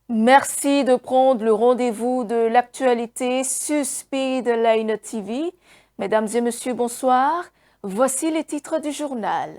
Merci de prendre le rendez-vous de l'actualité sur Speedline TV. Mesdames et messieurs, bonsoir. Voici les titres du journal.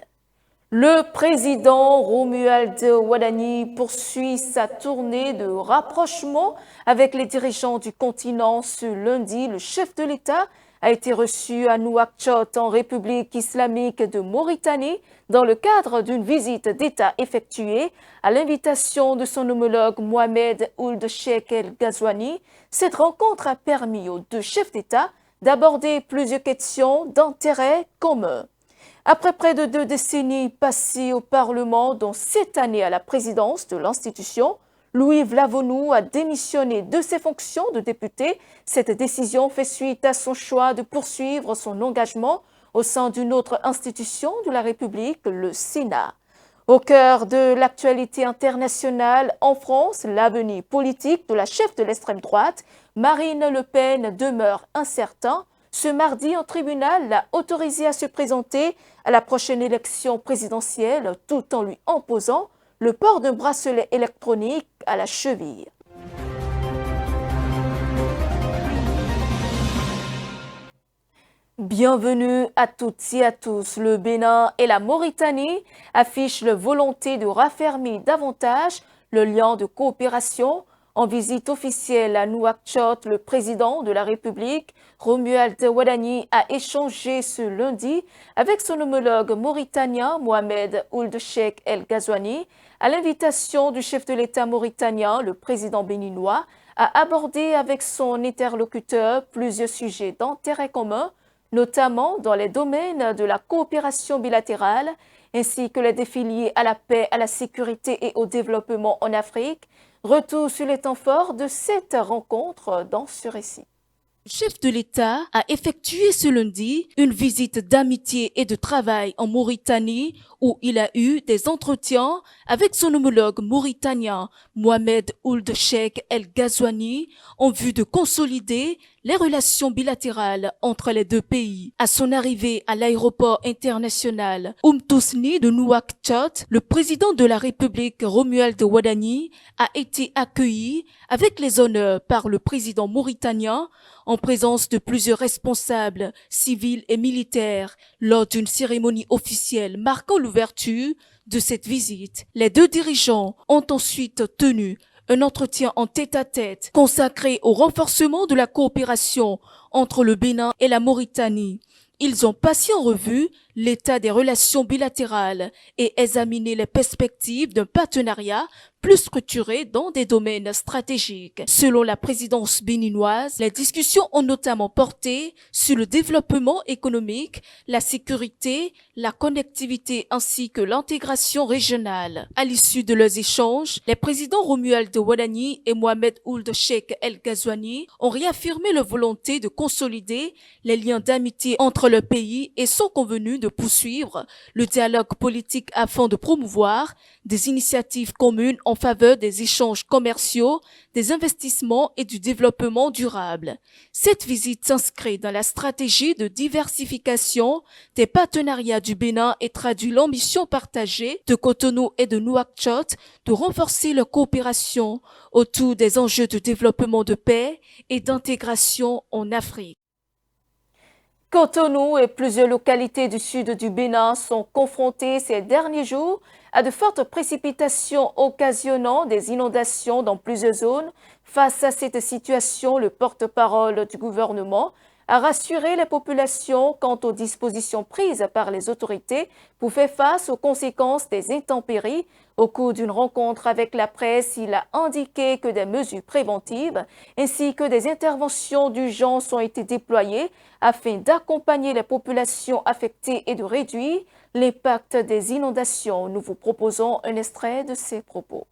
Le président Romuald Wadani poursuit sa tournée de rapprochement avec les dirigeants du continent. Ce lundi, le chef de l'État a été reçu à Nouakchott, en République islamique de Mauritanie, dans le cadre d'une visite d'État effectuée à l'invitation de son homologue Mohamed Ould Cheikh El Ghazouani. Cette rencontre a permis aux deux chefs d'État d'aborder plusieurs questions d'intérêt commun. Après près de 2 décennies passées au Parlement, dont 7 années à la présidence de l'institution, Louis Vlavonou a démissionné de ses fonctions de député. Cette décision fait suite à son choix de poursuivre son engagement au sein d'une autre institution de la République, le Sénat. Au cœur de l'actualité internationale, en France, l'avenir politique de la chef de l'extrême droite, Marine Le Pen, demeure incertain. Ce mardi, un tribunal l'a autorisé à se présenter à la prochaine élection présidentielle tout en lui imposant le port d'un bracelet électronique à la cheville. Bienvenue à toutes et à tous. Le Bénin et la Mauritanie affichent la volonté de raffermir davantage le lien de coopération. En visite officielle à Nouakchott, le président de la République, Romuald Wadani, a échangé ce lundi avec son homologue mauritanien, Mohamed Ould Cheikh El Ghazouani. À l'invitation du chef de l'État mauritanien, le président béninois a abordé avec son interlocuteur plusieurs sujets d'intérêt commun, notamment dans les domaines de la coopération bilatérale, ainsi que les défis liés à la paix, à la sécurité et au développement en Afrique. Retour sur les temps forts de cette rencontre dans ce récit. Le chef de l'État a effectué ce lundi une visite d'amitié et de travail en Mauritanie où il a eu des entretiens avec son homologue mauritanien Mohamed Ould Cheikh El Ghazouani en vue de consolider les relations bilatérales entre les deux pays. À son arrivée à l'aéroport international Tousni de Nouakchott, le président de la République Romuald Wadani a été accueilli avec les honneurs par le président mauritanien en présence de plusieurs responsables civils et militaires lors d'une cérémonie officielle marquant l'ouverture de cette visite. Les deux dirigeants ont ensuite tenu un entretien en tête-à-tête consacré au renforcement de la coopération entre le Bénin et la Mauritanie. Ils ont passé en revue l'état des relations bilatérales et examiné les perspectives d'un partenariat plus structuré dans des domaines stratégiques. Selon la présidence béninoise, les discussions ont notamment porté sur le développement économique, la sécurité, la connectivité ainsi que l'intégration régionale. À l'issue de leurs échanges, les présidents Romuald Wadani et Mohamed Ould Cheikh El Ghazouani ont réaffirmé leur volonté de consolider les liens d'amitié entre leurs pays et sont convenus de poursuivre le dialogue politique afin de promouvoir des initiatives communes en faveur des échanges commerciaux, des investissements et du développement durable. Cette visite s'inscrit dans la stratégie de diversification des partenariats du Bénin et traduit l'ambition partagée de Cotonou et de Nouakchott de renforcer leur coopération autour des enjeux de développement de paix et d'intégration en Afrique. Cotonou et plusieurs localités du sud du Bénin sont confrontées ces derniers jours à de fortes précipitations occasionnant des inondations dans plusieurs zones. Face à cette situation, le porte-parole du gouvernement a rassuré les populations quant aux dispositions prises par les autorités pour faire face aux conséquences des intempéries. Au cours d'une rencontre avec la presse, il a indiqué que des mesures préventives ainsi que des interventions d'urgence ont été déployées afin d'accompagner les populations affectées et de réduire l'impact des inondations. Nous vous proposons un extrait de ces propos.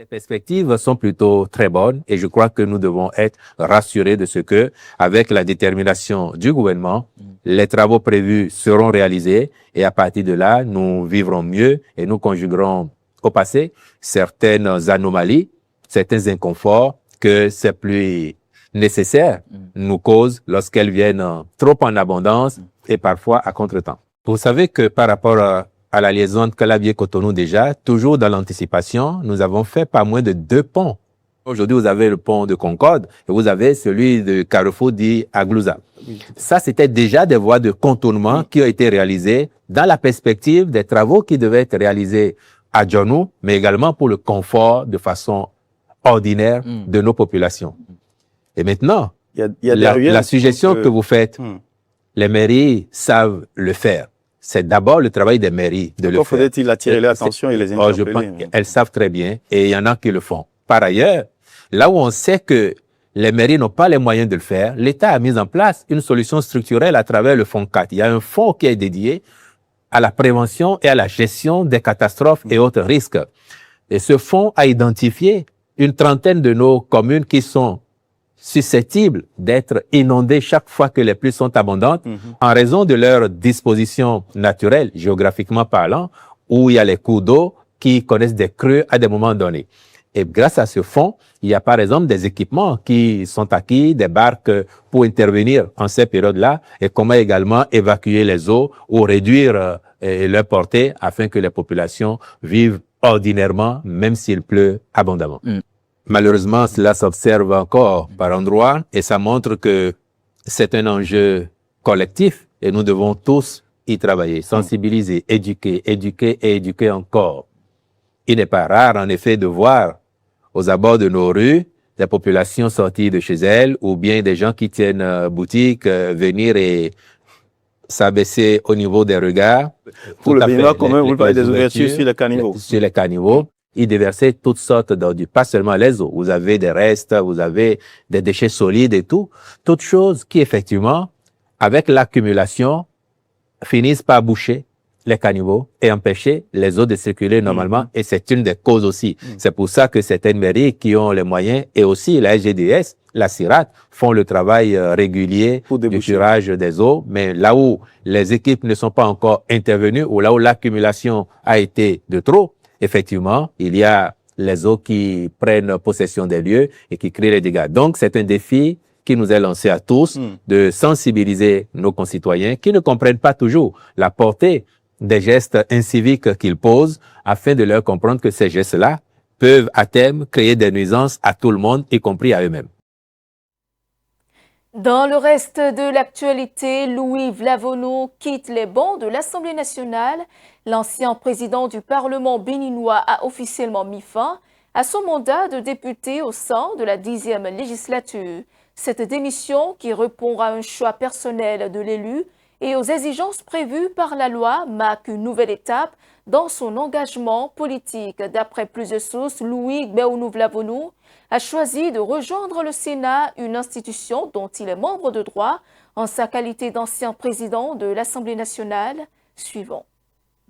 Les perspectives sont plutôt très bonnes et je crois que nous devons être rassurés de ce que, avec la détermination du gouvernement, les travaux prévus seront réalisés et à partir de là, nous vivrons mieux et nous conjuguerons au passé certaines anomalies, certains inconforts que ces pluies nécessaires nous causent lorsqu'elles viennent trop en abondance et parfois à contretemps. Vous savez que par rapport à la liaison de Calabier-Cotonou déjà, toujours dans l'anticipation, nous avons fait pas moins de 2 ponts Aujourd'hui, vous avez le pont de Concorde et vous avez celui de Carrefour dit Aglouza. Ça, c'était déjà des voies de contournement qui ont été réalisées dans la perspective des travaux qui devaient être réalisés à Djonou, mais également pour le confort de façon ordinaire de nos populations. Et maintenant, la suggestion que vous faites, les mairies savent le faire. C'est d'abord le travail des mairies de le faire. Pourquoi faudrait-il attirer l'attention et les interpeller? Je pense qu'elles savent très bien et il y en a qui le font. Par ailleurs, là où on sait que les mairies n'ont pas les moyens de le faire, l'État a mis en place une solution structurelle à travers le Fonds 4. Il y a un fonds qui est dédié à la prévention et à la gestion des catastrophes et autres risques. Et ce fonds a identifié une trentaine de nos communes qui sont susceptibles d'être inondées chaque fois que les pluies sont abondantes en raison de leur disposition naturelle, géographiquement parlant, où il y a les cours d'eau qui connaissent des creux à des moments donnés. Et grâce à ce fonds, il y a par exemple des équipements qui sont acquis, des barques pour intervenir en ces périodes-là et comment également évacuer les eaux ou réduire leur portée afin que les populations vivent ordinairement, même s'il pleut abondamment. Malheureusement, cela s'observe encore par endroits et ça montre que c'est un enjeu collectif et nous devons tous y travailler, sensibiliser, éduquer et éduquer encore. Il n'est pas rare, en effet, de voir aux abords de nos rues des populations sorties de chez elles ou bien des gens qui tiennent boutique venir et s'abaisser au niveau des regards. Pour le baignoire commun, vous parlez des ouvertures sur les caniveaux. Sur les caniveaux, ils déversaient toutes sortes d'ordures, pas seulement les eaux. Vous avez des restes, vous avez des déchets solides et tout. Toutes choses qui, effectivement, avec l'accumulation, finissent par boucher les caniveaux et empêcher les eaux de circuler normalement. Et c'est une des causes aussi. C'est pour ça que certaines mairies qui ont les moyens et aussi la SGDS, la CIRAT, font le travail régulier du curage des eaux. Mais là où les équipes ne sont pas encore intervenues ou là où l'accumulation a été de trop, effectivement, il y a les eaux qui prennent possession des lieux et qui créent les dégâts. Donc, c'est un défi qui nous est lancé à tous de sensibiliser nos concitoyens qui ne comprennent pas toujours la portée des gestes inciviques qu'ils posent afin de leur comprendre que ces gestes-là peuvent à terme créer des nuisances à tout le monde, y compris à eux-mêmes. Dans le reste de l'actualité, Louis Vlavono quitte les bancs de l'Assemblée nationale. L'ancien président du Parlement béninois a officiellement mis fin à son mandat de député au sein de la 10e législature. Cette démission, qui répond à un choix personnel de l'élu et aux exigences prévues par la loi, marque une nouvelle étape dans son engagement politique. D'après plusieurs sources, Louis Gbéounou Vlavono a choisi de rejoindre le Sénat, une institution dont il est membre de droit, en sa qualité d'ancien président de l'Assemblée nationale. Suivant.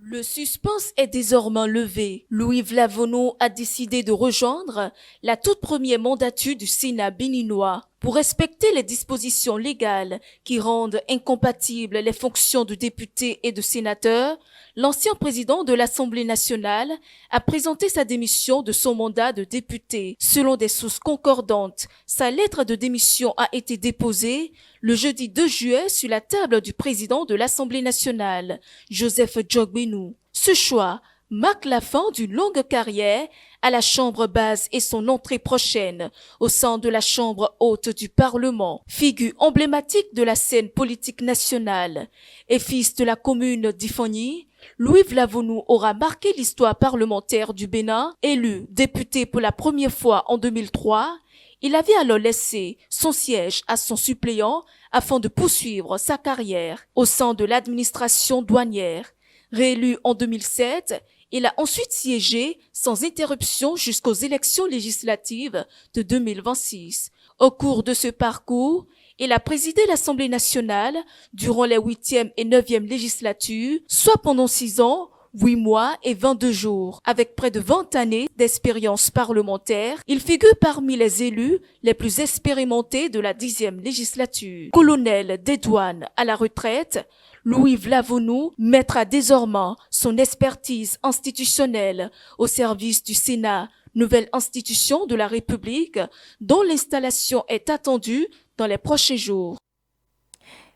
Le suspense est désormais levé. Louis Vlavono a décidé de rejoindre la toute première mandature du Sénat béninois. Pour respecter les dispositions légales qui rendent incompatibles les fonctions de député et de sénateur, l'ancien président de l'Assemblée nationale a présenté sa démission de son mandat de député. Selon des sources concordantes, sa lettre de démission a été déposée le jeudi 2 juillet sur la table du président de l'Assemblée nationale, Joseph Djogbenou. Ce choix marque la fin d'une longue carrière à la Chambre basse et son entrée prochaine au sein de la Chambre haute du Parlement. Figure emblématique de la scène politique nationale et fils de la commune d'Ifoni, Louis Vlavono aura marqué l'histoire parlementaire du Bénin. Élu député pour la première fois en 2003, il avait alors laissé son siège à son suppléant afin de poursuivre sa carrière au sein de l'administration douanière. Réélu en 2007, il a ensuite siégé sans interruption jusqu'aux élections législatives de 2026. Au cours de ce parcours, il a présidé l'Assemblée nationale durant les 8e et 9e législatures, soit pendant 6 ans, 8 mois et 22 jours. Avec près de 20 années d'expérience parlementaire, il figure parmi les élus les plus expérimentés de la 10e législature. Colonel des douanes à la retraite, Louis Vlavono mettra désormais son expertise institutionnelle au service du Sénat, nouvelle institution de la République dont l'installation est attendue dans les prochains jours.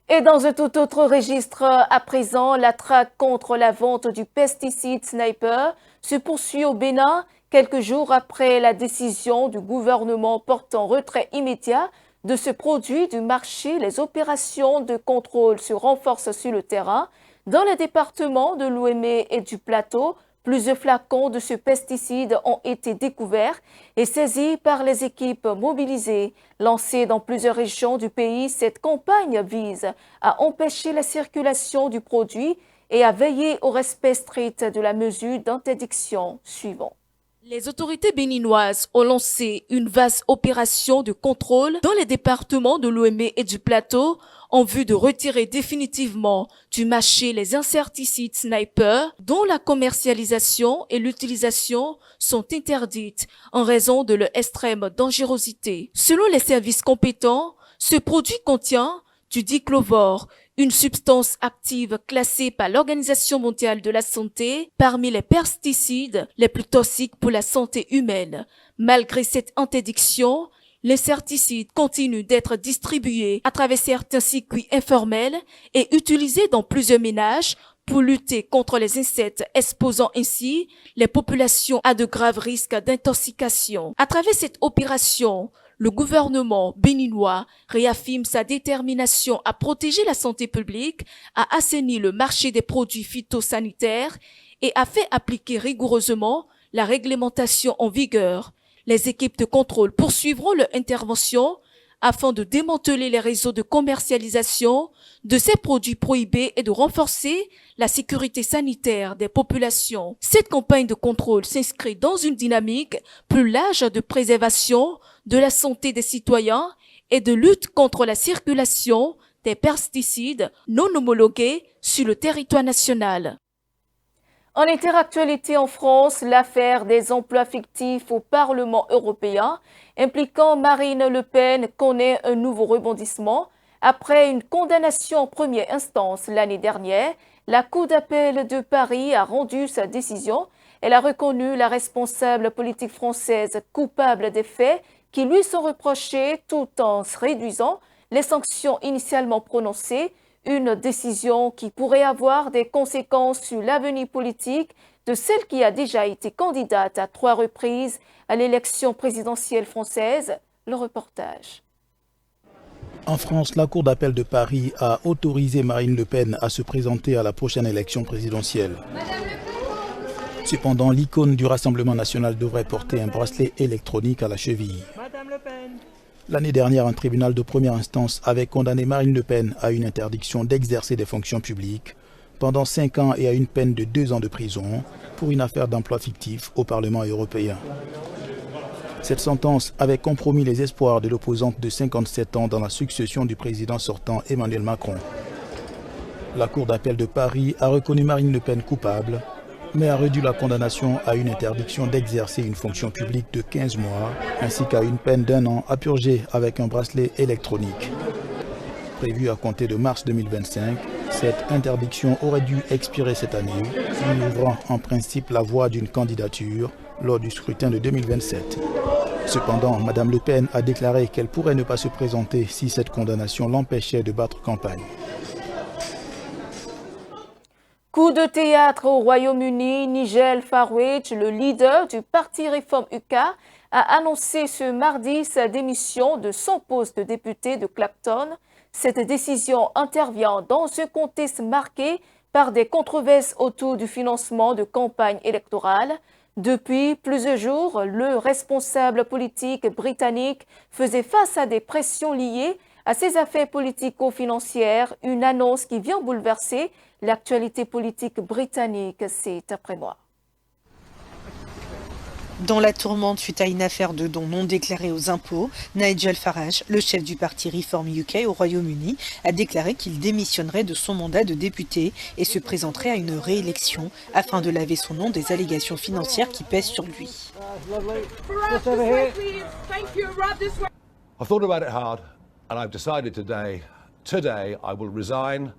Et dans un tout autre registre, à présent, la traque contre la vente du pesticide Sniper se poursuit au Bénin. quelques jours après la décision du gouvernement portant retrait immédiat de ce produit du marché. Les opérations de contrôle se renforcent sur le terrain. Dans les départements de l'Ouémé et du Plateau, plusieurs flacons de ce pesticide ont été découverts et saisis par les équipes mobilisées. Lancée dans plusieurs régions du pays, cette campagne vise à empêcher la circulation du produit et à veiller au respect strict de la mesure d'interdiction suivante. Les autorités béninoises ont lancé une vaste opération de contrôle dans les départements de l'Ouémé et du Plateau en vue de retirer définitivement du marché les insecticides Sniper dont la commercialisation et l'utilisation sont interdites en raison de leur extrême dangerosité. Selon les services compétents, ce produit contient du diclovore, une substance active classée par l'Organisation mondiale de la santé parmi les pesticides les plus toxiques pour la santé humaine. Malgré cette interdiction, l'insecticide continue d'être distribué à travers certains circuits informels et utilisé dans plusieurs ménages pour lutter contre les insectes, exposant ainsi les populations à de graves risques d'intoxication. À travers cette opération, le gouvernement béninois réaffirme sa détermination à protéger la santé publique, à assainir le marché des produits phytosanitaires et a fait appliquer rigoureusement la réglementation en vigueur. Les équipes de contrôle poursuivront leur intervention afin de démanteler les réseaux de commercialisation de ces produits prohibés et de renforcer la sécurité sanitaire des populations. Cette campagne de contrôle s'inscrit dans une dynamique plus large de préservation de la santé des citoyens et de lutte contre la circulation des pesticides non homologués sur le territoire national. En interactualité en France, l'affaire des emplois fictifs au Parlement européen impliquant Marine Le Pen connaît un nouveau rebondissement. Après une condamnation en première instance l'année dernière, la Cour d'appel de Paris a rendu sa décision. Elle a reconnu la responsable politique française coupable des faits qui lui sont reprochés tout en réduisant les sanctions initialement prononcées. Une décision qui pourrait avoir des conséquences sur l'avenir politique de celle qui a déjà été candidate à 3 reprises à l'élection présidentielle française. Le reportage. En France, la Cour d'appel de Paris a autorisé Marine Le Pen à se présenter à la prochaine élection présidentielle. Cependant, l'icône du Rassemblement national devrait porter un bracelet électronique à la cheville. L'année dernière, un tribunal de première instance avait condamné Marine Le Pen à une interdiction d'exercer des fonctions publiques pendant 5 ans et à une peine de 2 ans de prison pour une affaire d'emploi fictif au Parlement européen. Cette sentence avait compromis les espoirs de l'opposante de 57 ans dans la succession du président sortant Emmanuel Macron. La Cour d'appel de Paris a reconnu Marine Le Pen coupable, mais a réduit la condamnation à une interdiction d'exercer une fonction publique de 15 mois, ainsi qu'à une peine d'1 an à purger avec un bracelet électronique. Prévue à compter de mars 2025, cette interdiction aurait dû expirer cette année, lui ouvrant en principe la voie d'une candidature lors du scrutin de 2027. Cependant, Mme Le Pen a déclaré qu'elle pourrait ne pas se présenter si cette condamnation l'empêchait de battre campagne. Coup de théâtre au Royaume-Uni, Nigel Farage, le leader du parti Réforme UK, a annoncé ce mardi sa démission de son poste de député de Clapton. Cette décision intervient dans un contexte marqué par des controverses autour du financement de campagnes électorales. Depuis plusieurs jours, le responsable politique britannique faisait face à des pressions liées à ses affaires politico-financières, une annonce qui vient bouleverser l'actualité politique britannique cet après-midi. Dans la tourmente suite à une affaire de dons non déclarés aux impôts, Nigel Farage, le chef du parti Reform UK au Royaume-Uni, a déclaré qu'il démissionnerait de son mandat de député et se présenterait à une réélection afin de laver son nom des allégations financières qui pèsent sur lui. I've thought about it hard and I've decided today I will resign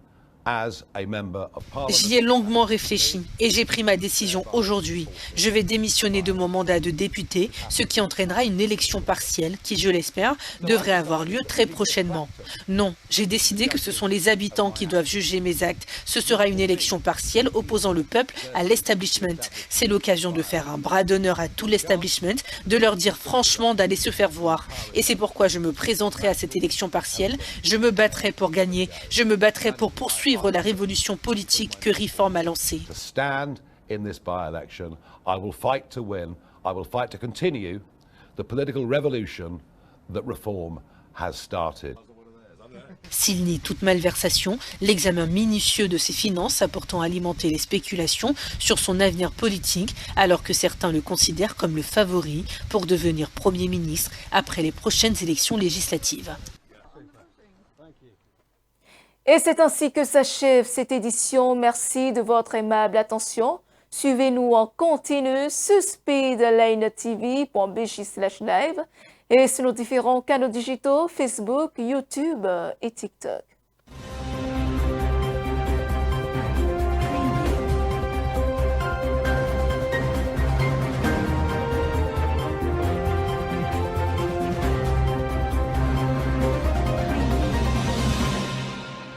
J'y ai longuement réfléchi et j'ai pris ma décision aujourd'hui. Je vais démissionner de mon mandat de député, ce qui entraînera une élection partielle qui, je l'espère, devrait avoir lieu très prochainement. Non, j'ai décidé que ce sont les habitants qui doivent juger mes actes. Ce sera une élection partielle opposant le peuple à l'establishment. C'est l'occasion de faire un bras d'honneur à tout l'establishment, de leur dire franchement d'aller se faire voir. Et c'est pourquoi je me présenterai à cette élection partielle. Je me battrai pour gagner. Je me battrai pour poursuivre la révolution politique que Reform a lancée. S'il nie toute malversation, l'examen minutieux de ses finances a pourtant alimenté les spéculations sur son avenir politique, alors que certains le considèrent comme le favori pour devenir Premier ministre après les prochaines élections législatives. Et c'est ainsi que s'achève cette édition. Merci de votre aimable attention. Suivez-nous en continu sur speedlinetv.bj/live et sur nos différents canaux digitaux Facebook, YouTube et TikTok.